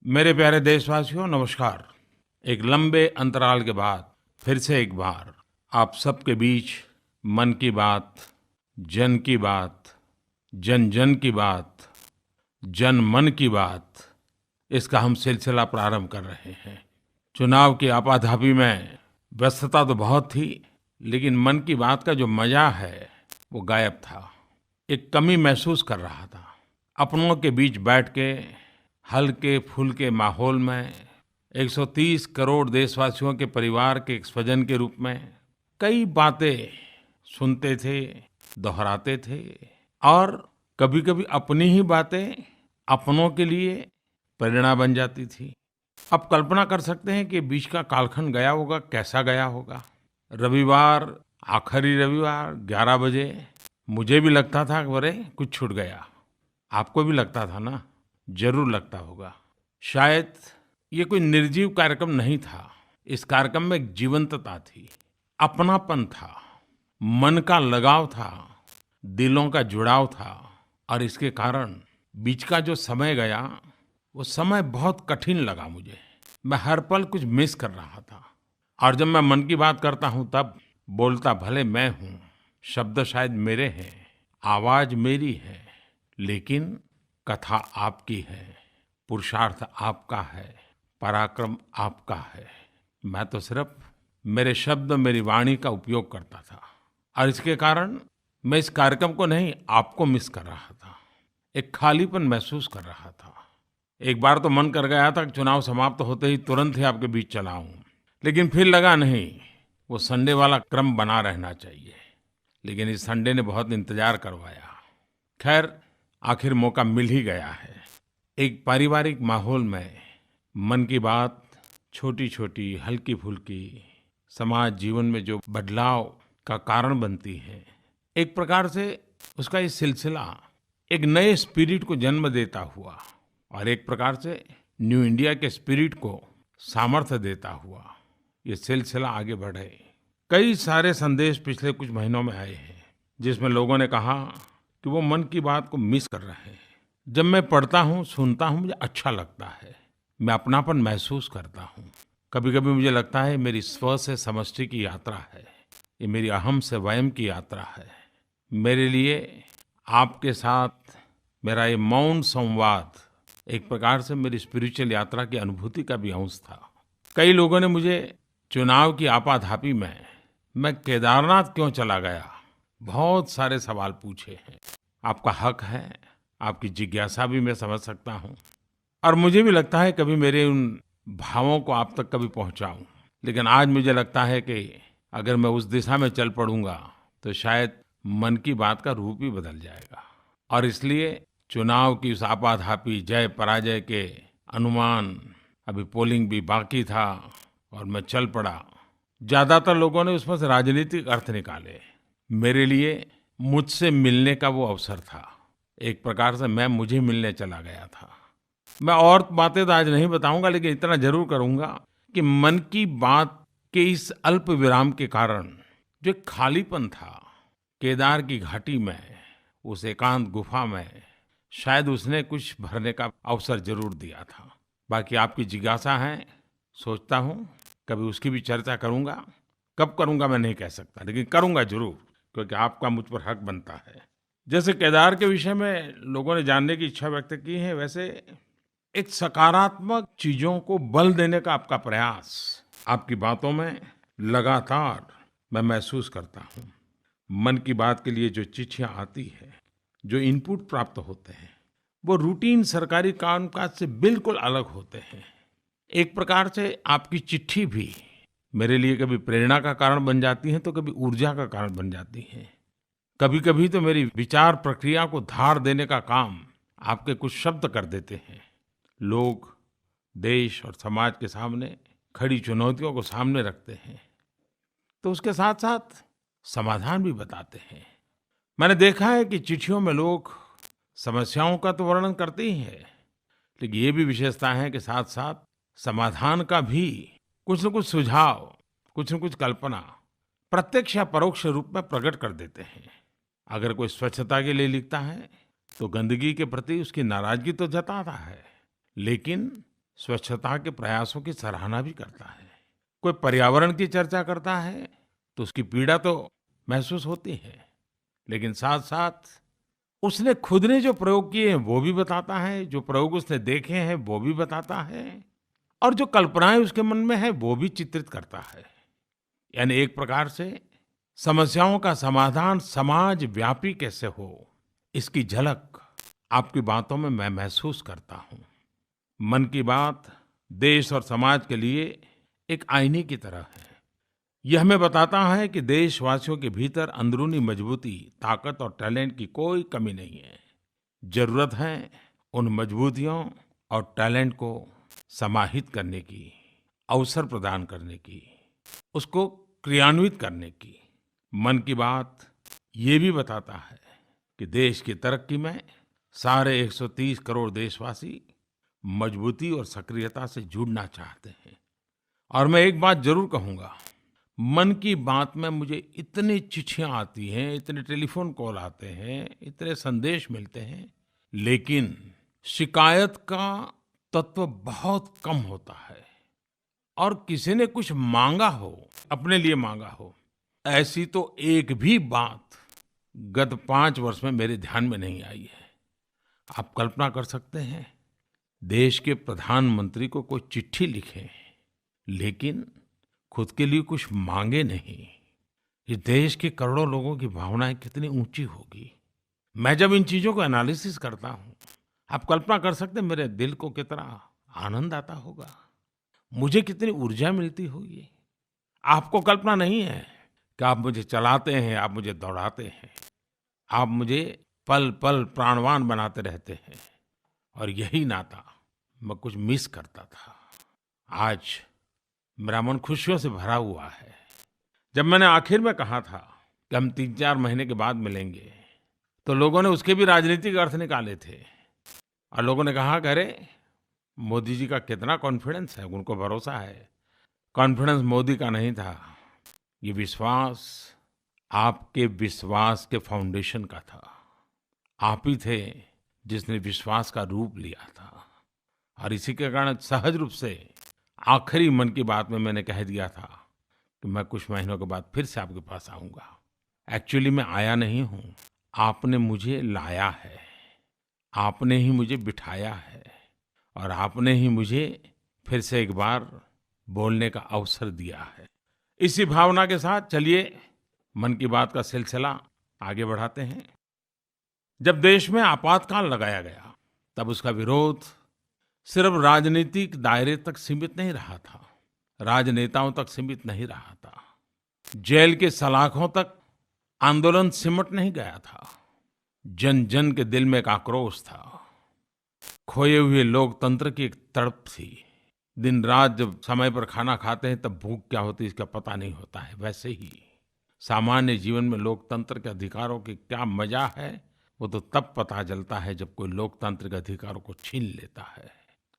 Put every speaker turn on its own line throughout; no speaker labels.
मेरे प्यारे देशवासियों, नमस्कार। एक लंबे अंतराल के बाद फिर से एक बार आप सबके बीच मन की बात, जन की बात, जन जन की बात, जन मन की बात, इसका हम सिलसिला प्रारंभ कर रहे हैं। चुनाव की आपाधापी में व्यस्तता तो बहुत थी, लेकिन मन की बात का जो मजा है वो गायब था। एक कमी महसूस कर रहा था। अपनों के बीच बैठ के हल्के फुल्के माहौल में 130 करोड़ देशवासियों के परिवार के एक स्वजन के रूप में कई बातें सुनते थे, दोहराते थे और कभी-कभी अपनी ही बातें अपनों के लिए प्रेरणा बन जाती थी। अब कल्पना कर सकते हैं कि बीच का कालखंड गया होगा, कैसा गया होगा। रविवार, आखिरी रविवार 11 बजे मुझे भी लगता था कि अरे कुछ छूट गया। आपको भी लगता था ना? जरूर लगता होगा। शायद ये कोई निर्जीव कार्यक्रम नहीं था। इस कार्यक्रम में एक जीवंतता थी, अपनापन था, मन का लगाव था, दिलों का जुड़ाव था और इसके कारण बीच का जो समय गया वो समय बहुत कठिन लगा मुझे। मैं हर पल कुछ मिस कर रहा था। और जब मैं मन की बात करता हूं तब बोलता भले मैं हूं, शब्द शायद मेरे हैं, आवाज मेरी है, लेकिन कथा आपकी है, पुरुषार्थ आपका है, पराक्रम आपका है। मैं तो सिर्फ मेरे शब्द, मेरी वाणी का उपयोग करता था और इसके कारण मैं इस कार्यक्रम को नहीं, आपको मिस कर रहा था। एक खालीपन महसूस कर रहा था। एक बार तो मन कर गया था कि चुनाव समाप्त होते ही तुरंत ही आपके बीच चला आऊं, लेकिन फिर लगा नहीं, वो संडे वाला क्रम बना रहना चाहिए। लेकिन इस संडे ने बहुत इंतजार करवाया। खैर, आखिर मौका मिल ही गया है। एक पारिवारिक माहौल में मन की बात छोटी छोटी, हल्की फुल्की, समाज जीवन में जो बदलाव का कारण बनती है, एक प्रकार से उसका ये सिलसिला एक नए स्पिरिट को जन्म देता हुआ और एक प्रकार से न्यू इंडिया के स्पिरिट को सामर्थ्य देता हुआ ये सिलसिला आगे बढ़े। कई सारे संदेश पिछले कुछ महीनों में आए हैं जिसमें लोगों ने कहा कि वो मन की बात को मिस कर रहे हैं। जब मैं पढ़ता हूँ, सुनता हूँ, मुझे अच्छा लगता है। मैं अपनापन महसूस करता हूँ। कभी-कभी मुझे लगता है मेरी स्व से समष्टि की यात्रा है, ये मेरी अहम से वयम की यात्रा है। मेरे लिए आपके साथ मेरा ये मौन संवाद एक प्रकार से मेरी स्पिरिचुअल यात्रा की अनुभूति का भी अंश था। कई लोगों ने मुझे चुनाव की आपाधापी में मैं केदारनाथ क्यों चला गया, बहुत सारे सवाल पूछे हैं। आपका हक है, आपकी जिज्ञासा भी मैं समझ सकता हूँ और मुझे भी लगता है कभी मेरे उन भावों को आप तक कभी पहुँचाऊँ। लेकिन आज मुझे लगता है कि अगर मैं उस दिशा में चल पड़ूंगा तो शायद मन की बात का रूप ही बदल जाएगा। और इसलिए चुनाव की उस आपाधापी जय पराजय के अनुमान, अभी पोलिंग भी बाकी था और मैं चल पड़ा। ज्यादातर लोगों ने उसमें से राजनीतिक अर्थ निकाले। मेरे लिए मुझसे मिलने का वो अवसर था। एक प्रकार से मैं मुझे मिलने चला गया था। मैं और बातें तो आज नहीं बताऊंगा, लेकिन इतना जरूर करूंगा कि मन की बात के इस अल्प विराम के कारण जो एक खालीपन था केदार की घाटी में, उस एकांत गुफा में, शायद उसने कुछ भरने का अवसर जरूर दिया था। बाकी आपकी जिज्ञासा है, सोचता हूँ कभी उसकी भी चर्चा करूंगा। कब करूंगा मैं नहीं कह सकता, लेकिन करूंगा जरूर, क्योंकि आपका मुझ पर हक बनता है। जैसे केदार के विषय में लोगों ने जानने की इच्छा व्यक्त की है, वैसे एक सकारात्मक चीजों को बल देने का आपका प्रयास आपकी बातों में लगातार मैं महसूस करता हूँ। मन की बात के लिए जो चिट्ठियां आती है, जो इनपुट प्राप्त होते हैं, वो रूटीन सरकारी कामकाज से बिल्कुल अलग होते हैं। एक प्रकार से आपकी चिट्ठी भी मेरे लिए कभी प्रेरणा का कारण बन जाती है तो कभी ऊर्जा का कारण बन जाती है। कभी-कभी तो मेरी विचार प्रक्रिया को धार देने का काम आपके कुछ शब्द कर देते हैं। लोग देश और समाज के सामने खड़ी चुनौतियों को सामने रखते हैं तो उसके साथ-साथ समाधान भी बताते हैं। मैंने देखा है कि चिट्ठियों में लोग समस्याओं का तो वर्णन करते ही हैं, लेकिन ये भी विशेषता है कि साथ-साथ समाधान का भी कुछ न कुछ सुझाव, कुछ न कुछ कल्पना प्रत्यक्ष या परोक्ष रूप में प्रकट कर देते हैं। अगर कोई स्वच्छता के लिए लिखता है तो गंदगी के प्रति उसकी नाराजगी तो जताता है, लेकिन स्वच्छता के प्रयासों की सराहना भी करता है। कोई पर्यावरण की चर्चा करता है तो उसकी पीड़ा तो महसूस होती है, लेकिन साथ-साथ उसने खुद ने जो प्रयोग किए हैं वो भी बताता है, जो प्रयोग उसने देखे हैं वो भी बताता है और जो कल्पनाएं उसके मन में है वो भी चित्रित करता है। यानी एक प्रकार से समस्याओं का समाधान समाज व्यापी कैसे हो, इसकी झलक आपकी बातों में मैं महसूस करता हूँ। मन की बात देश और समाज के लिए एक आईने की तरह है। यह हमें बताता है कि देशवासियों के भीतर अंदरूनी मजबूती, ताकत और टैलेंट की कोई कमी नहीं है। जरूरत है उन मजबूतियों और टैलेंट को समाहित करने की, अवसर प्रदान करने की, उसको क्रियान्वित करने की। मन की बात ये भी बताता है कि देश की तरक्की में सारे 130 करोड़ देशवासी मजबूती और सक्रियता से जुड़ना चाहते हैं। और मैं एक बात जरूर कहूंगा, मन की बात में मुझे इतनी चिट्ठियां आती हैं, इतने टेलीफोन कॉल आते हैं, इतने संदेश मिलते हैं, लेकिन शिकायत का तत्व बहुत कम होता है। और किसी ने कुछ मांगा हो, अपने लिए मांगा हो, ऐसी तो एक भी बात गत 5 वर्ष में मेरे ध्यान में नहीं आई है। आप कल्पना कर सकते हैं, देश के प्रधानमंत्री को कोई चिट्ठी लिखे लेकिन खुद के लिए कुछ मांगे नहीं। इस देश के करोड़ों लोगों की भावनाएं कितनी ऊंची होगी। मैं जब इन चीजों को एनालिसिस करता हूं, आप कल्पना कर सकते हैं मेरे दिल को कितना आनंद आता होगा, मुझे कितनी ऊर्जा मिलती होगी। आपको कल्पना नहीं है कि आप मुझे चलाते हैं, आप मुझे दौड़ाते हैं, आप मुझे पल पल प्राणवान बनाते रहते हैं। और यही नाता मैं कुछ मिस करता था। आज मेरा मन खुशियों से भरा हुआ है। जब मैंने आखिर में कहा था कि हम 3-4 महीने के बाद मिलेंगे, तो लोगों ने उसके भी राजनीतिक अर्थ निकाले थे और लोगों ने कहा कि अरे, मोदी जी का कितना कॉन्फिडेंस है, उनको भरोसा है। कॉन्फिडेंस मोदी का नहीं था, ये विश्वास आपके विश्वास के फाउंडेशन का था। आप ही थे जिसने विश्वास का रूप लिया था। और इसी के कारण सहज रूप से आखिरी मन की बात में मैंने कह दिया था कि मैं कुछ महीनों के बाद फिर से आपके पास आऊंगा। एक्चुअली मैं आया नहीं हूँ, आपने मुझे लाया है, आपने ही मुझे बिठाया है और आपने ही मुझे फिर से एक बार बोलने का अवसर दिया है। इसी भावना के साथ चलिए मन की बात का सिलसिला आगे बढ़ाते हैं। जब देश में आपातकाल लगाया गया, तब उसका विरोध सिर्फ राजनीतिक दायरे तक सीमित नहीं रहा था, राजनेताओं तक सीमित नहीं रहा था, जेल के सलाखों तक आंदोलन सिमट नहीं गया था। जन जन के दिल में एक आक्रोश था, खोए हुए लोकतंत्र की एक तड़प थी। दिन रात जब समय पर खाना खाते हैं तब भूख क्या होती है इसका पता नहीं होता है, वैसे ही सामान्य जीवन में लोकतंत्र के अधिकारों की क्या मजा है वो तो तब पता चलता है जब कोई लोकतांत्रिक अधिकारों को छीन लेता है।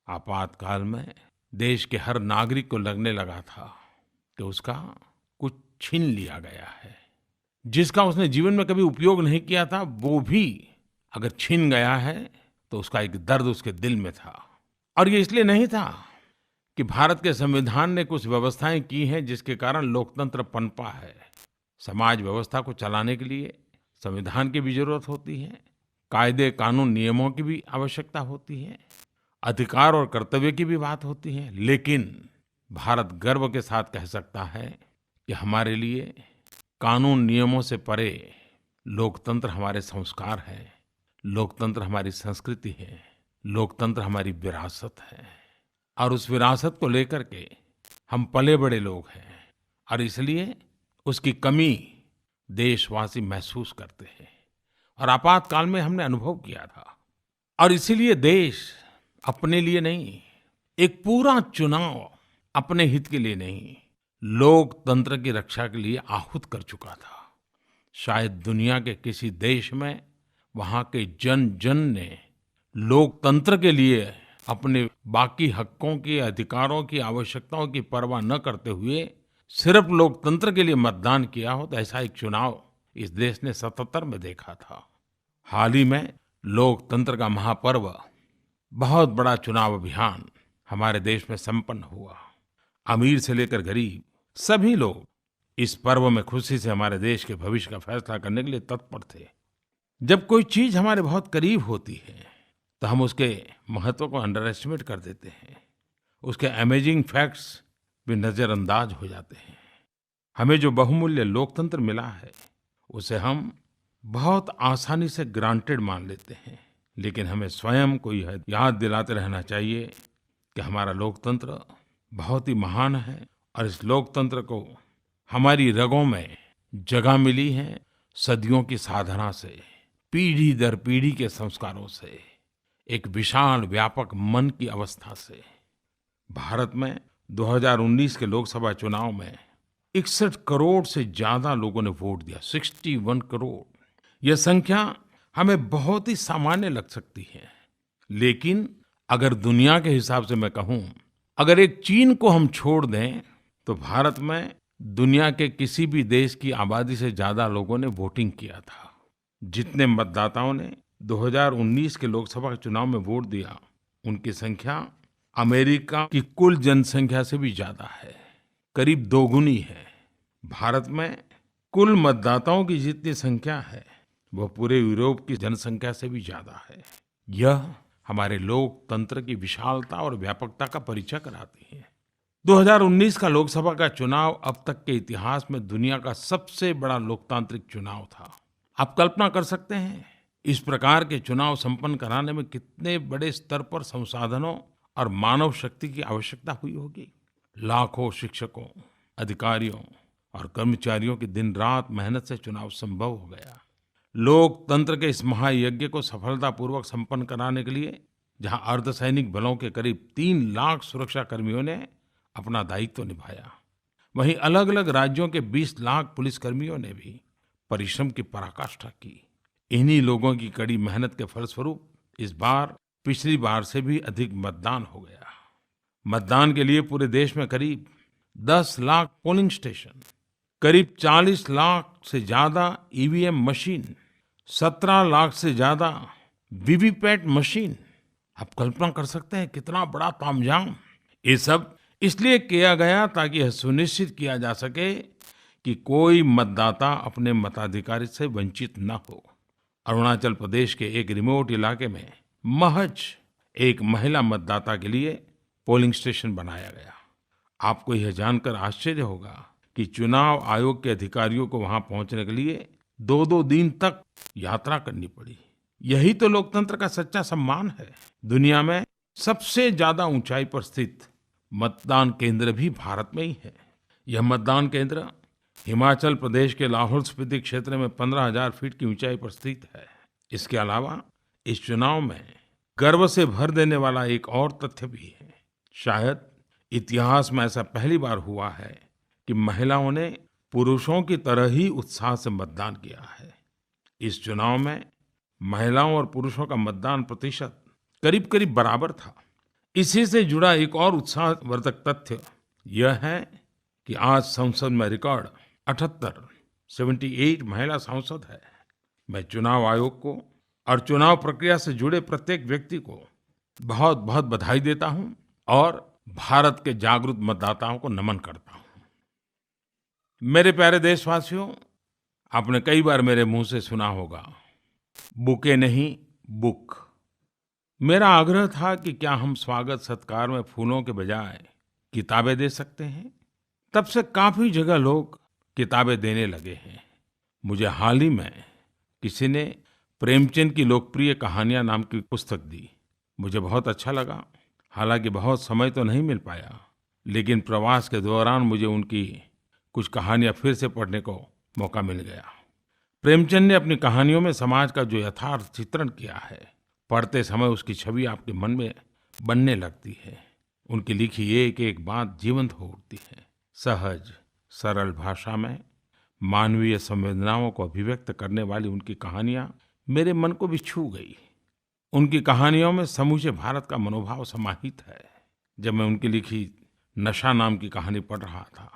आपातकाल में देश के हर नागरिक को लगने लगा था कि उसका कुछ छीन लिया गया है। जिसका उसने जीवन में कभी उपयोग नहीं किया था वो भी अगर छीन गया है तो उसका एक दर्द उसके दिल में था। और ये इसलिए नहीं था कि भारत के संविधान ने कुछ व्यवस्थाएं की हैं जिसके कारण लोकतंत्र पनपा है। समाज व्यवस्था को चलाने के लिए संविधान की भी जरूरत होती है, कायदे कानून नियमों की भी आवश्यकता होती है, अधिकार और कर्तव्य की भी बात होती है। लेकिन भारत गर्व के साथ कह सकता है कि हमारे लिए कानून नियमों से परे लोकतंत्र हमारे संस्कार है, लोकतंत्र हमारी संस्कृति है, लोकतंत्र हमारी विरासत है। और उस विरासत को लेकर के हम पले बड़े लोग हैं और इसलिए उसकी कमी देशवासी महसूस करते हैं और आपातकाल में हमने अनुभव किया था। और इसीलिए देश अपने लिए नहीं, एक पूरा चुनाव अपने हित के लिए नहीं, लोकतंत्र की रक्षा के लिए आहूत कर चुका था। शायद दुनिया के किसी देश में वहाँ के जन जन ने लोकतंत्र के लिए अपने बाकी हकों की, अधिकारों की, आवश्यकताओं की परवाह न करते हुए सिर्फ लोकतंत्र के लिए मतदान किया हो। तो ऐसा एक चुनाव इस देश ने 77 में देखा था। हाल ही में लोकतंत्र का महापर्व, बहुत बड़ा चुनाव अभियान हमारे देश में संपन्न हुआ। अमीर से लेकर गरीब सभी लोग इस पर्व में खुशी से हमारे देश के भविष्य का फैसला करने के लिए तत्पर थे। जब कोई चीज हमारे बहुत करीब होती है तो हम उसके महत्व को अंडर एस्टिमेट कर देते हैं, उसके अमेजिंग फैक्ट्स भी नजरअंदाज हो जाते हैं। हमें जो बहुमूल्य लोकतंत्र मिला है उसे हम बहुत आसानी से ग्रांटेड मान लेते हैं, लेकिन हमें स्वयं को यह याद दिलाते रहना चाहिए कि हमारा लोकतंत्र बहुत ही महान है और इस लोकतंत्र को हमारी रगों में जगह मिली है सदियों की साधना से, पीढ़ी दर पीढ़ी के संस्कारों से, एक विशाल व्यापक मन की अवस्था से। भारत में 2019 के लोकसभा चुनाव में 61 करोड़ से ज्यादा लोगों ने वोट दिया, 61 करोड़। यह संख्या हमें बहुत ही सामान्य लग सकती है, लेकिन अगर दुनिया के हिसाब से मैं कहूं, अगर एक चीन को हम छोड़ दें तो भारत में दुनिया के किसी भी देश की आबादी से ज्यादा लोगों ने वोटिंग किया था। जितने मतदाताओं ने 2019 के लोकसभा चुनाव में वोट दिया, उनकी संख्या अमेरिका की कुल जनसंख्या से भी ज्यादा है, करीब दोगुनी है। भारत में कुल मतदाताओं की जितनी संख्या है वह पूरे यूरोप की जनसंख्या से भी ज्यादा है। यह हमारे लोकतंत्र की विशालता और व्यापकता का परिचय कराती है। 2019 का लोकसभा का चुनाव अब तक के इतिहास में दुनिया का सबसे बड़ा लोकतांत्रिक चुनाव था। आप कल्पना कर सकते हैं इस प्रकार के चुनाव संपन्न कराने में कितने बड़े स्तर पर संसाधनों और मानव शक्ति की आवश्यकता हुई होगी। लाखों शिक्षकों, अधिकारियों और कर्मचारियों की दिन रात मेहनत से चुनाव संभव हो गया। लोकतंत्र के इस महायज्ञ को सफलतापूर्वक संपन्न कराने के लिए जहां अर्धसैनिक बलों के करीब 3 लाख सुरक्षा कर्मियों ने अपना दायित्व निभाया, वहीं अलग अलग राज्यों के 20 लाख पुलिसकर्मियों ने भी परिश्रम की पराकाष्ठा की। इन्हीं लोगों की कड़ी मेहनत के फलस्वरूप इस बार पिछली बार से भी अधिक मतदान हो गया। मतदान के लिए पूरे देश में करीब 10 लाख पोलिंग स्टेशन, करीब 40 लाख से ज्यादा ईवीएम मशीन, 17 लाख से ज्यादा वीवीपैट मशीन। आप कल्पना कर सकते हैं कितना बड़ा तामझाम। ये सब इसलिए किया गया ताकि यह सुनिश्चित किया जा सके कि कोई मतदाता अपने मताधिकार से वंचित न हो। अरुणाचल प्रदेश के एक रिमोट इलाके में महज एक महिला मतदाता के लिए पोलिंग स्टेशन बनाया गया। आपको यह जानकर आश्चर्य होगा कि चुनाव आयोग के अधिकारियों को वहां पहुंचने के लिए 2-2 दिन तक यात्रा करनी पड़ी। यही तो लोकतंत्र का सच्चा सम्मान है। दुनिया में सबसे ज्यादा ऊंचाई पर स्थित मतदान केंद्र भी भारत में ही है। यह मतदान केंद्र हिमाचल प्रदेश के लाहौल स्पीति क्षेत्र में 15,000 फीट की ऊंचाई पर स्थित है। इसके अलावा इस चुनाव में गर्व से भर देने वाला एक और तथ्य भी है। शायद इतिहास में ऐसा पहली बार हुआ है कि महिलाओं ने पुरुषों की तरह ही उत्साह से मतदान किया है। इस चुनाव में महिलाओं और पुरुषों का मतदान प्रतिशत करीब करीब बराबर था। इसी से जुड़ा एक और उत्साहवर्धक तथ्य यह है कि आज संसद में रिकॉर्ड 78 महिला सांसद है। मैं चुनाव आयोग को और चुनाव प्रक्रिया से जुड़े प्रत्येक व्यक्ति को बहुत बहुत बधाई देता हूं और भारत के जागरूक मतदाताओं को नमन करता हूं। मेरे प्यारे देशवासियों, आपने कई बार मेरे मुंह से सुना होगा, बुके नहीं बुक। मेरा आग्रह था कि क्या हम स्वागत सत्कार में फूलों के बजाय किताबें दे सकते हैं। तब से काफी जगह लोग किताबें देने लगे हैं। मुझे हाल ही में किसी ने प्रेमचंद की लोकप्रिय कहानियां नाम की पुस्तक दी। मुझे बहुत अच्छा लगा। हालांकि बहुत समय तो नहीं मिल पाया, लेकिन प्रवास के दौरान मुझे उनकी कुछ कहानियां फिर से पढ़ने को मौका मिल गया। प्रेमचंद ने अपनी कहानियों में समाज का जो यथार्थ चित्रण किया है, पढ़ते समय उसकी छवि आपके मन में बनने लगती है। उनकी लिखी एक एक बात जीवंत हो उठती है। सहज सरल भाषा में मानवीय संवेदनाओं को अभिव्यक्त करने वाली उनकी कहानियां मेरे मन को भी छू गई। उनकी कहानियों में समूचे भारत का मनोभाव समाहित है। जब मैं उनकी लिखी नशा नाम की कहानी पढ़ रहा था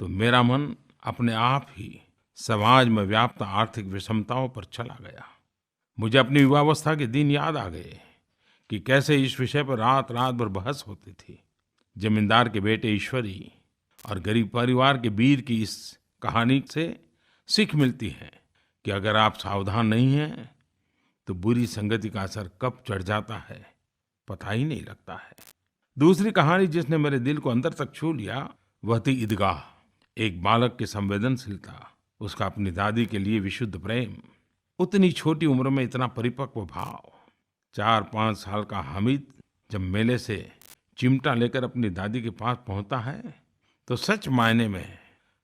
तो मेरा मन अपने आप ही समाज में व्याप्त आर्थिक विषमताओं पर चला गया। मुझे अपनी युवावस्था के दिन याद आ गए कि कैसे इस विषय पर रात रात भर बहस होती थी। जमींदार के बेटे ईश्वरी और गरीब परिवार के वीर की इस कहानी से सीख मिलती है कि अगर आप सावधान नहीं हैं तो बुरी संगति का असर कब चढ़ जाता है पता ही नहीं लगता है। दूसरी कहानी जिसने मेरे दिल को अंदर तक छू लिया वह थी ईदगाह। एक बालक की संवेदनशीलता, उसका अपनी दादी के लिए विशुद्ध प्रेम, उतनी छोटी उम्र में इतना परिपक्व भाव। 4-5 साल का हामिद जब मेले से चिमटा लेकर अपनी दादी के पास पहुंचता है तो सच मायने में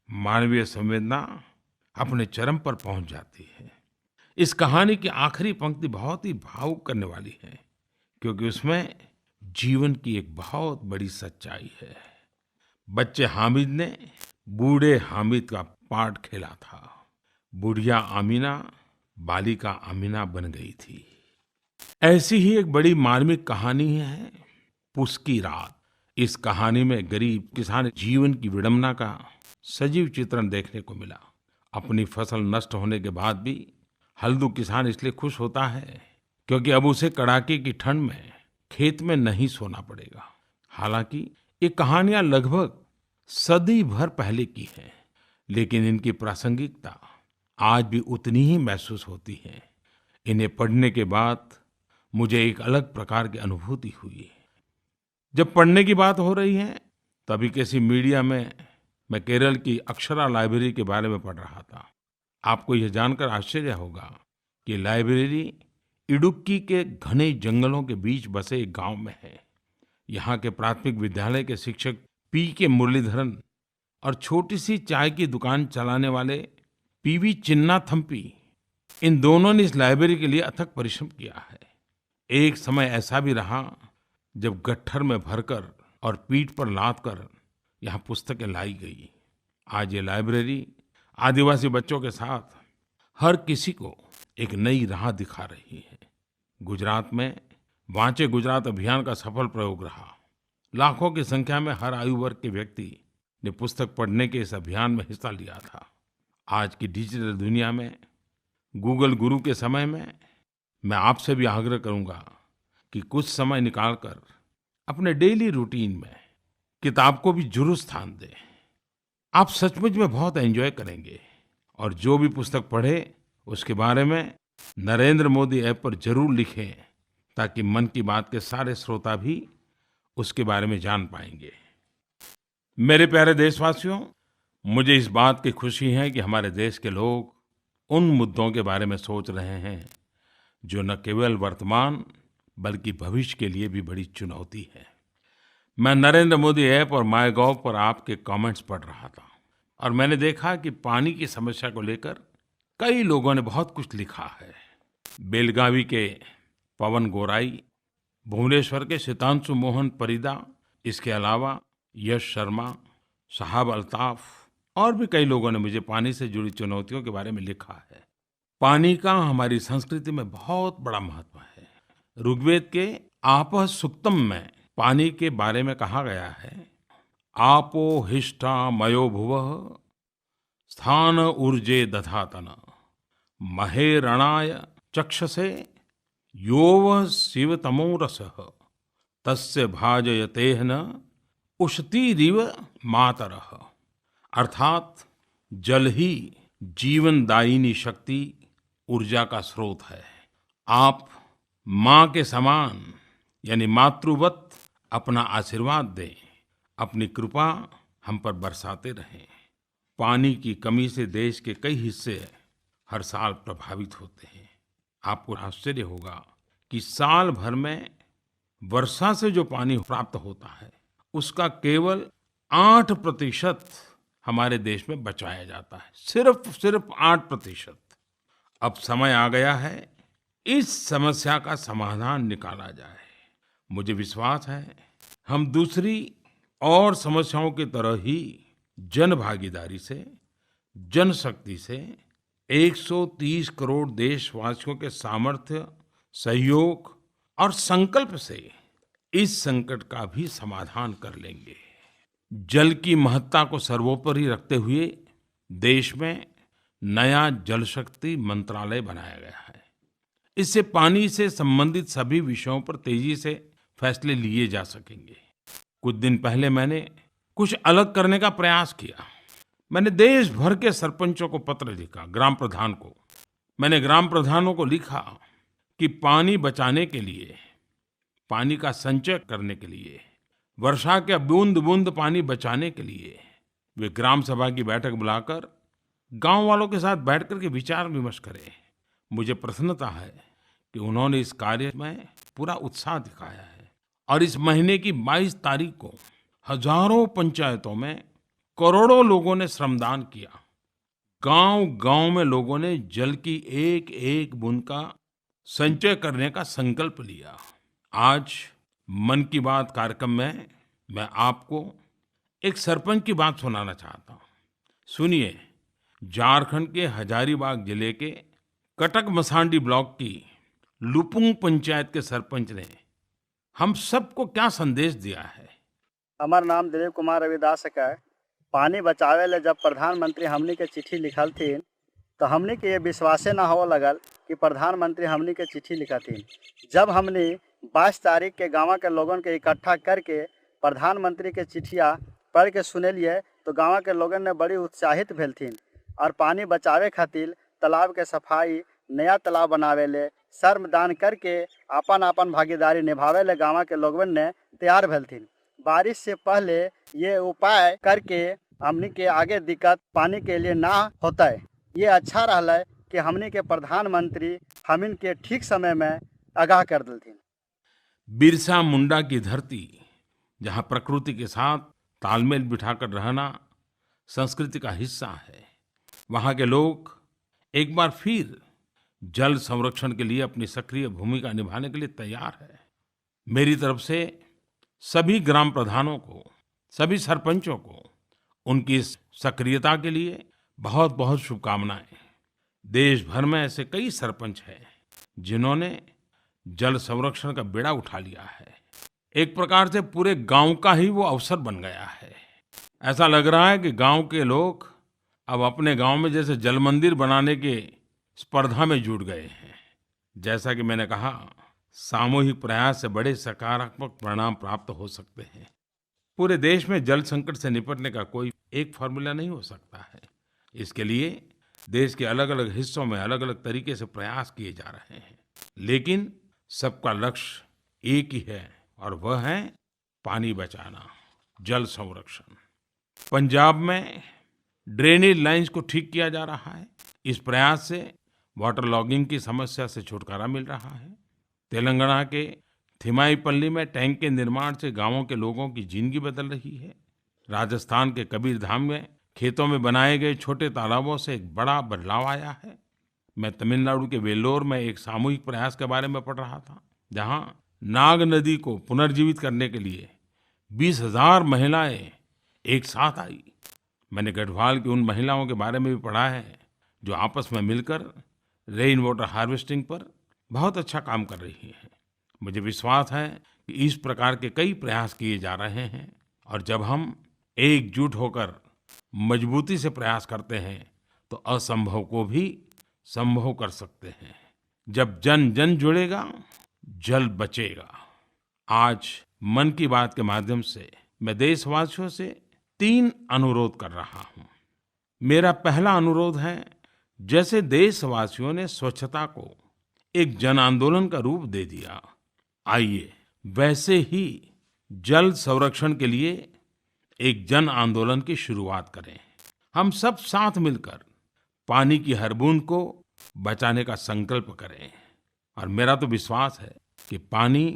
मानवीय संवेदना अपने चरम पर पहुंच जाती है। इस कहानी की आखिरी पंक्ति बहुत ही भावुक करने वाली है क्योंकि उसमें जीवन की एक बहुत बड़ी सच्चाई है। बच्चे हामिद ने बूढ़े हामिद का पार्ट खेला था। बुढ़िया आमीना बालिका आमीना बन गई थी। ऐसी ही एक बड़ी मार्मिक कहानी है पुस की रात। इस कहानी में गरीब किसान जीवन की विडंबना का सजीव चित्रण देखने को मिला। अपनी फसल नष्ट होने के बाद भी हल्दू किसान इसलिए खुश होता है क्योंकि अब उसे कड़ाके की ठंड में खेत में नहीं सोना पड़ेगा। हालांकि ये कहानियां लगभग सदी भर पहले की हैं, लेकिन इनकी प्रासंगिकता आज भी उतनी ही महसूस होती है। इन्हें पढ़ने के बाद मुझे एक अलग प्रकार की अनुभूति हुई। जब पढ़ने की बात हो रही है तभी किसी मीडिया में मैं केरल की अक्षरा लाइब्रेरी के बारे में पढ़ रहा था। आपको यह जानकर आश्चर्य होगा कि लाइब्रेरी इडुक्की के घने जंगलों के बीच बसे एक गांव में है। यहाँ के प्राथमिक विद्यालय के शिक्षक पी के मुरलीधरन और छोटी सी चाय की दुकान चलाने वाले पीवी चिन्नाथम्पी, इन दोनों ने इस लाइब्रेरी के लिए अथक परिश्रम किया है। एक समय ऐसा भी रहा जब गट्ठर में भरकर और पीठ पर लाद कर यहाँ पुस्तकें लाई गई। आज ये लाइब्रेरी आदिवासी बच्चों के साथ हर किसी को एक नई राह दिखा रही है। गुजरात में वांचे गुजरात अभियान का सफल प्रयोग रहा। लाखों की संख्या में हर आयु वर्ग के व्यक्ति ने पुस्तक पढ़ने के इस अभियान में हिस्सा लिया था। आज की डिजिटल दुनिया में गूगल गुरु के समय में मैं आपसे भी आग्रह करूंगा कि कुछ समय निकालकर अपने डेली रूटीन में किताब को भी जरूर स्थान दें। आप सचमुच में बहुत एंजॉय करेंगे और जो भी पुस्तक पढ़े उसके बारे में नरेंद्र मोदी ऐप पर जरूर लिखें ताकि मन की बात के सारे श्रोता भी उसके बारे में जान पाएंगे। मेरे प्यारे देशवासियों, मुझे इस बात की खुशी है कि हमारे देश के लोग उन मुद्दों के बारे में सोच रहे हैं जो न केवल वर्तमान बल्कि भविष्य के लिए भी बड़ी चुनौती है। मैं नरेंद्र मोदी ऐप और माईगोव पर आपके कमेंट्स पढ़ रहा था और मैंने देखा कि पानी की समस्या को लेकर कई लोगों ने बहुत कुछ लिखा है। बेलगावी के पवन गोराई, भुवनेश्वर के सितांशु मोहन परिदा, इसके अलावा यश शर्मा, साहब अल्ताफ और भी कई लोगों ने मुझे पानी से जुड़ी चुनौतियों के बारे में लिखा है। पानी का हमारी संस्कृति में बहुत बड़ा महत्व है। ऋग्वेद के आपः सुक्तम में पानी के बारे में कहा गया है, आपो हिष्ठा मयो भुवः स्थान ऊर्जे दधातन महे रणाय चक्षसे योवः शिवतमो रसः तस्य भाजयतेह उशतीरिव मातरः। अर्थात जल ही जीवनदायिनी शक्ति, ऊर्जा का स्रोत है। आप माँ के समान यानी मातृवत अपना आशीर्वाद दें, अपनी कृपा हम पर बरसाते रहें। पानी की कमी से देश के कई हिस्से हर साल प्रभावित होते हैं। आपको आश्चर्य होगा कि साल भर में वर्षा से जो पानी प्राप्त होता है उसका केवल 8% हमारे देश में बचाया जाता है। सिर्फ 8%। अब समय आ गया है इस समस्या का समाधान निकाला जाए। मुझे विश्वास है हम दूसरी और समस्याओं की तरह ही जन भागीदारी से, जनशक्ति से 130 करोड़ देशवासियों के सामर्थ्य, सहयोग और संकल्प से इस संकट का भी समाधान कर लेंगे। जल की महत्ता को सर्वोपरि रखते हुए देश में नया जल शक्ति मंत्रालय बनाया गया है। इससे पानी से संबंधित सभी विषयों पर तेजी से फैसले लिए जा सकेंगे। कुछ दिन पहले मैंने कुछ अलग करने का प्रयास किया। मैंने देश भर के सरपंचों को पत्र लिखा, ग्राम प्रधान को। मैंने ग्राम प्रधानों को लिखा कि पानी बचाने के लिए, पानी का संचय करने के लिए, वर्षा के बूंद बूंद पानी बचाने के लिए वे ग्राम सभा की बैठक बुलाकर गांव वालों के साथ बैठकर के विचार विमर्श करें। मुझे प्रसन्नता है कि उन्होंने इस कार्य में पूरा उत्साह दिखाया है और इस महीने की 22 तारीख को हजारों पंचायतों में करोड़ों लोगों ने श्रमदान किया। गांव-गांव में लोगों ने जल की एक एक बूंद का संचय करने का संकल्प लिया। आज मन की बात कार्यक्रम में मैं आपको एक सरपंच की बात सुनाना चाहता हूँ। सुनिए, झारखंड के हजारीबाग जिले के कटक मसांडी ब्लॉक की लुपुंग पंचायत के सरपंच ने हम सबको क्या संदेश दिया है।
हमार नाम दिलीप कुमार रविदास है। पानी बचावे ले जब प्रधानमंत्री हमनी के चिट्ठी लिखल थी तो हमनी के ये विश्वासे ना हो लगल कि प्रधानमंत्री हमनी के चिट्ठी लिखथिन। जब हमनी 22 तारीख के गाँव के लोगन के इकट्ठा करके प्रधानमंत्री के चिट्ठिया पढ़ के सुनेलिए तो गाँव के लोगन ने बड़ी उत्साहित भेलथिन और पानी बचावे खातिर तालाब के सफाई, नया तालाब बनावे ले, श्रमदान करके अपन अपन भागीदारी निभावे ले गाँव के लोगन ने तैयार भेलथिन। बारिश से पहले ये उपाय करके हमनी के आगे दिक्कत पानी के लिए ना होता है। ये अच्छा रहला है कि हमनी के प्रधानमंत्री हमिन के ठीक समय में आगाह कर देलथिन।
बिरसा मुंडा की धरती, जहाँ प्रकृति के साथ तालमेल बिठाकर रहना संस्कृति का हिस्सा है, वहाँ के लोग एक बार फिर जल संरक्षण के लिए अपनी सक्रिय भूमिका निभाने के लिए तैयार है। मेरी तरफ से सभी ग्राम प्रधानों को, सभी सरपंचों को उनकी इस सक्रियता के लिए बहुत बहुत शुभकामनाएं। देश भर में ऐसे कई सरपंच हैं जिन्होंने जल संरक्षण का बेड़ा उठा लिया है। एक प्रकार से पूरे गांव का ही वो अवसर बन गया है। ऐसा लग रहा है कि गांव के लोग अब अपने गांव में जैसे जल मंदिर बनाने के स्पर्धा में जुट गए हैं। जैसा कि मैंने कहा, सामूहिक प्रयास से बड़े सकारात्मक परिणाम प्राप्त हो सकते हैं। पूरे देश में जल संकट से निपटने का कोई एक फॉर्मूला नहीं हो सकता है। इसके लिए देश के अलग अलग हिस्सों में अलग अलग तरीके से प्रयास किए जा रहे हैं, लेकिन सबका लक्ष्य एक ही है और वह है पानी बचाना, जल संरक्षण। पंजाब में ड्रेनेज लाइंस को ठीक किया जा रहा है। इस प्रयास से वाटर लॉगिंग की समस्या से छुटकारा मिल रहा है। तेलंगाना के थिमाईपल्ली में टैंक के निर्माण से गांवों के लोगों की जिंदगी बदल रही है। राजस्थान के कबीरधाम में खेतों में बनाए गए छोटे तालाबों से एक बड़ा बदलाव आया है। मैं तमिलनाडु के वेल्लोर में एक सामूहिक प्रयास के बारे में पढ़ रहा था, जहां नाग नदी को पुनर्जीवित करने के लिए 20,000 महिलाएं एक साथ आई। मैंने गढ़वाल की उन महिलाओं के बारे में भी पढ़ा है जो आपस में मिलकर रेन वाटर हार्वेस्टिंग पर बहुत अच्छा काम कर रही हैं। मुझे विश्वास है कि इस प्रकार के कई प्रयास किए जा रहे हैं और जब हम एकजुट होकर मजबूती से प्रयास करते हैं तो असंभव को भी संभव कर सकते हैं। जब जन जन जुड़ेगा, जल बचेगा। आज मन की बात के माध्यम से मैं देशवासियों से 3 अनुरोध कर रहा हूं। मेरा पहला अनुरोध है, जैसे देशवासियों ने स्वच्छता को एक जन आंदोलन का रूप दे दिया, आइए वैसे ही जल संरक्षण के लिए एक जन आंदोलन की शुरुआत करें। हम सब साथ मिलकर पानी की हर बूंद को बचाने का संकल्प करें। और मेरा तो विश्वास है कि पानी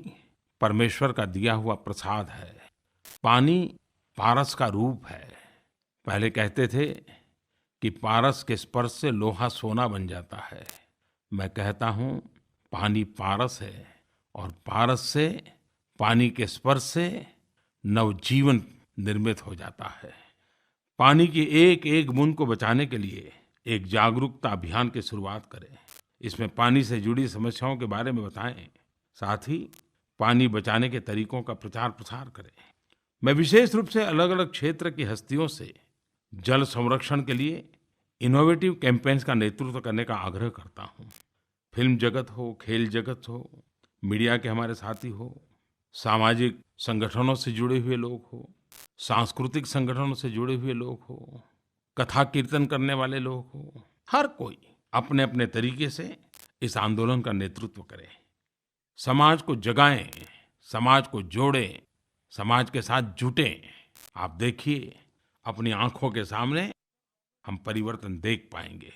परमेश्वर का दिया हुआ प्रसाद है। पानी पारस का रूप है। पहले कहते थे कि पारस के स्पर्श से लोहा सोना बन जाता है। मैं कहता हूँ पानी पारस है और पारस से, पानी के स्पर्श से नवजीवन निर्मित हो जाता है। पानी की एक एक बूंद को बचाने के लिए एक जागरूकता अभियान की शुरुआत करें। इसमें पानी से जुड़ी समस्याओं के बारे में बताएं, साथ ही पानी बचाने के तरीकों का प्रचार प्रसार करें। मैं विशेष रूप से अलग अलग क्षेत्र की हस्तियों से जल संरक्षण के लिए इनोवेटिव कैंपेन्स का नेतृत्व करने का आग्रह करता हूं। फिल्म जगत हो, खेल जगत हो, मीडिया के हमारे साथी हो, सामाजिक संगठनों से जुड़े हुए लोग हो, सांस्कृतिक संगठनों से जुड़े हुए लोग हो, कथा कीर्तन करने वाले लोग हो, हर कोई अपने अपने तरीके से इस आंदोलन का नेतृत्व करे, समाज को जगाएं, समाज को जोड़ें, समाज के साथ जुटें। आप देखिए, अपनी आंखों के सामने हम परिवर्तन देख पाएंगे।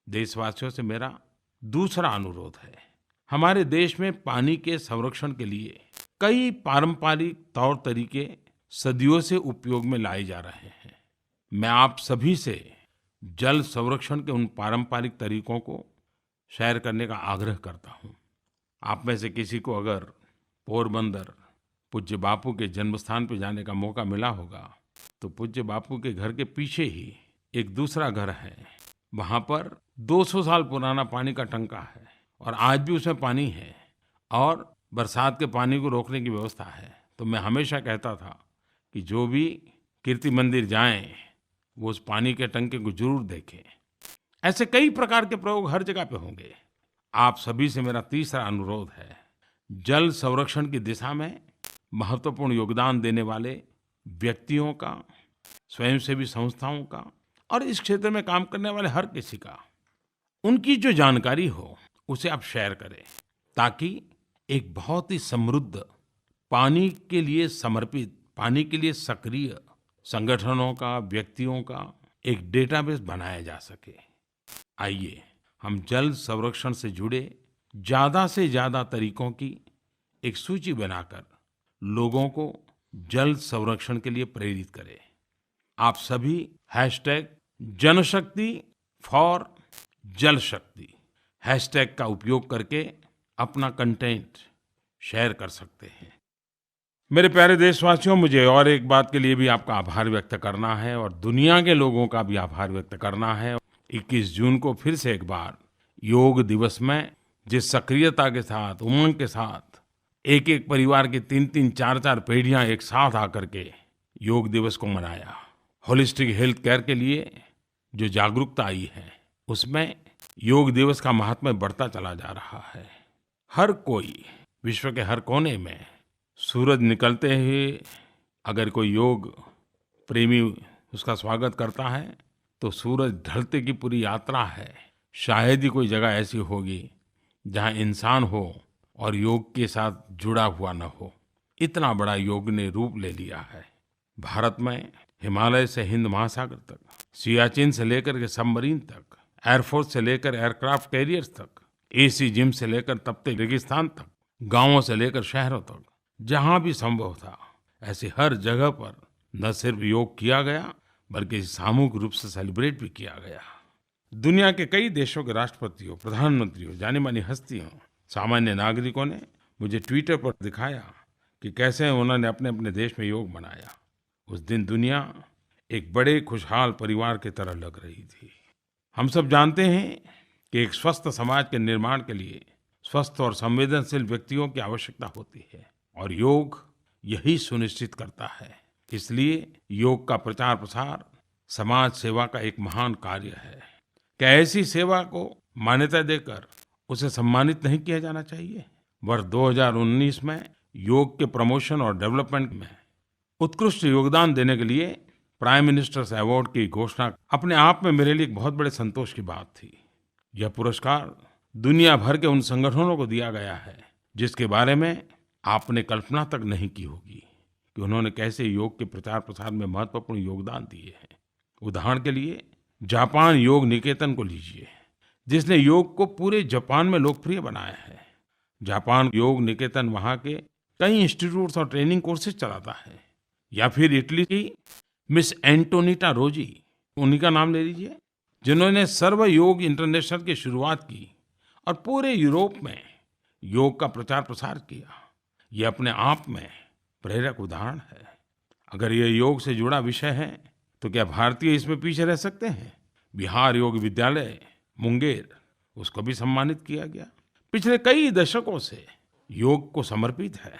देशवासियों से मेरा दूसरा अनुरोध है, हमारे देश में पानी के संरक्षण के लिए कई पारंपरिक तौर तरीके सदियों से उपयोग में लाए जा रहे हैं। मैं आप सभी से जल संरक्षण के उन पारंपरिक तरीकों को शेयर करने का आग्रह करता हूँ। आप में से किसी को अगर पोरबंदर पूज्य बापू के जन्मस्थान पर जाने का मौका मिला होगा, तो पूज्य बापू के घर के पीछे ही एक दूसरा घर है। वहाँ पर 200 साल पुराना पानी का टंका है और आज भी उसमें पानी है और बरसात के पानी को रोकने की व्यवस्था है। तो मैं हमेशा कहता था कि जो भी कीर्ति मंदिर जाएं, वो उस पानी के टंके को जरूर देखें। ऐसे कई प्रकार के प्रयोग हर जगह पे होंगे। आप सभी से मेरा तीसरा अनुरोध है, जल संरक्षण की दिशा में महत्वपूर्ण योगदान देने वाले व्यक्तियों का, स्वयंसेवी संस्थाओं का और इस क्षेत्र में काम करने वाले हर किसी का, उनकी जो जानकारी हो उसे आप शेयर करें, ताकि एक बहुत ही समृद्ध, पानी के लिए समर्पित, पानी के लिए सक्रिय संगठनों का, व्यक्तियों का एक डेटाबेस बनाया जा सके। आइए हम जल संरक्षण से जुड़े ज़्यादा से ज़्यादा तरीकों की एक सूची बनाकर लोगों को जल संरक्षण के लिए प्रेरित करें। आप सभी #जनशक्ति फॉर जल शक्ति हैशटैग का उपयोग करके अपना कंटेंट शेयर कर सकते हैं। मेरे प्यारे देशवासियों, मुझे और एक बात के लिए भी आपका आभार व्यक्त करना है और दुनिया के लोगों का भी आभार व्यक्त करना है। 21 जून को फिर से एक बार योग दिवस में जिस सक्रियता के साथ, उमंग के साथ एक एक परिवार की 3-3, 4-4 पीढ़ियां एक साथ आकर के योग दिवस को मनाया, होलिस्टिक हेल्थ केयर के लिए जो जागरूकता आई है, उसमें योग दिवस का महात्म्य बढ़ता चला जा रहा है। हर कोई विश्व के हर कोने में सूरज निकलते ही अगर कोई योग प्रेमी उसका स्वागत करता है, तो सूरज ढलते की पूरी यात्रा है। शायद ही कोई जगह ऐसी होगी जहाँ इंसान हो और योग के साथ जुड़ा हुआ न हो। इतना बड़ा योग ने रूप ले लिया है। भारत में हिमालय से हिंद महासागर तक, सियाचिन से लेकर के सबमरीन तक, एयरफोर्स से लेकर एयरक्राफ्ट कैरियर्स तक, एसी जिम से लेकर तपते रेगिस्तान तक, गांवों से लेकर शहरों तक, जहां भी संभव था ऐसे हर जगह पर न सिर्फ योग किया गया, बल्कि सामूहिक रूप से सेलिब्रेट भी किया गया। दुनिया के कई देशों के राष्ट्रपतियों, प्रधानमंत्रियों, जानी मानी हस्तियों, सामान्य नागरिकों ने मुझे ट्विटर पर दिखाया कि कैसे उन्होंने अपने अपने देश में योग मनाया। उस दिन दुनिया एक बड़े खुशहाल परिवार की तरह लग रही थी। हम सब जानते हैं कि एक स्वस्थ समाज के निर्माण के लिए स्वस्थ और संवेदनशील व्यक्तियों की आवश्यकता होती है और योग यही सुनिश्चित करता है। इसलिए योग का प्रचार प्रसार समाज सेवा का एक महान कार्य है। क्या ऐसी सेवा को मान्यता देकर उसे सम्मानित नहीं किया जाना चाहिए? वर्ष 2019 में योग के प्रमोशन और डेवलपमेंट में उत्कृष्ट योगदान देने के लिए प्राइम मिनिस्टर्स अवार्ड की घोषणा अपने आप में मेरे लिए एक बहुत बड़े संतोष की बात थी। यह पुरस्कार दुनिया भर के उन संगठनों को दिया गया है जिसके बारे में आपने कल्पना तक नहीं की होगी कि उन्होंने कैसे योग के प्रचार प्रसार में महत्वपूर्ण योगदान दिए हैं। उदाहरण के लिए जापान योग निकेतन को लीजिए, जिसने योग को पूरे जापान में लोकप्रिय बनाया है। जापान योग निकेतन वहाँ के कई इंस्टीट्यूट्स और ट्रेनिंग कोर्सेज चलाता है। या फिर इटली की मिस एंटोनिटा रोजी, उन्हीं का नाम ले लीजिए, जिन्होंने सर्व योग इंटरनेशनल की शुरुआत की और पूरे यूरोप में योग का प्रचार प्रसार किया। ये अपने आप में प्रेरक उदाहरण है। अगर ये योग से जुड़ा विषय है तो क्या भारतीय इसमें पीछे रह सकते हैं? बिहार योग विद्यालय मुंगेर, उसको भी सम्मानित किया गया। पिछले कई दशकों से योग को समर्पित है।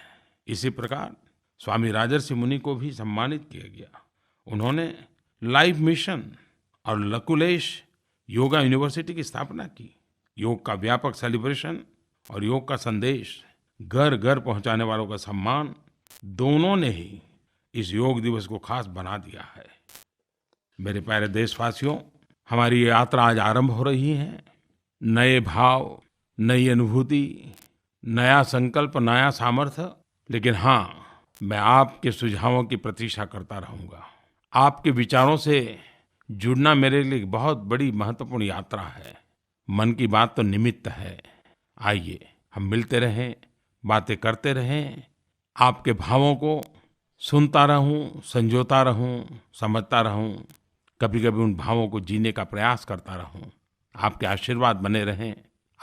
इसी प्रकार स्वामी राजर्षि मुनि को भी सम्मानित किया गया। उन्होंने लाइफ मिशन और लकुलेश योगा यूनिवर्सिटी की स्थापना की। योग का व्यापक सेलिब्रेशन और योग का संदेश घर घर पहुंचाने वालों का सम्मान, दोनों ने ही इस योग दिवस को खास बना दिया है। मेरे प्यारे देशवासियों, हमारी ये यात्रा आज आरंभ हो रही है। नए भाव, नई अनुभूति, नया संकल्प, नया सामर्थ्य। लेकिन हाँ, मैं आपके सुझावों की प्रतीक्षा करता रहूंगा। आपके विचारों से जुड़ना मेरे लिए एक बहुत बड़ी महत्वपूर्ण यात्रा है। मन की बात तो निमित्त है। आइए हम मिलते रहें, बातें करते रहें, आपके भावों को सुनता रहूं, संजोता रहूं, समझता रहूं, कभी-कभी उन भावों को जीने का प्रयास करता रहूं। आपके आशीर्वाद बने रहें।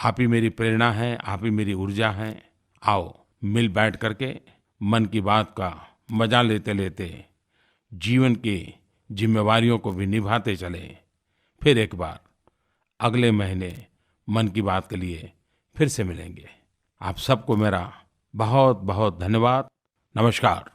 आप ही मेरी प्रेरणा है, आप ही मेरी ऊर्जा है। आओ मिल बैठ करके मन की बात का मजा लेते लेते जीवन की जिम्मेवारियों को भी निभाते चलें। फिर एक बार अगले महीने मन की बात के लिए फिर से मिलेंगे। आप सबको मेरा बहुत बहुत धन्यवाद। नमस्कार।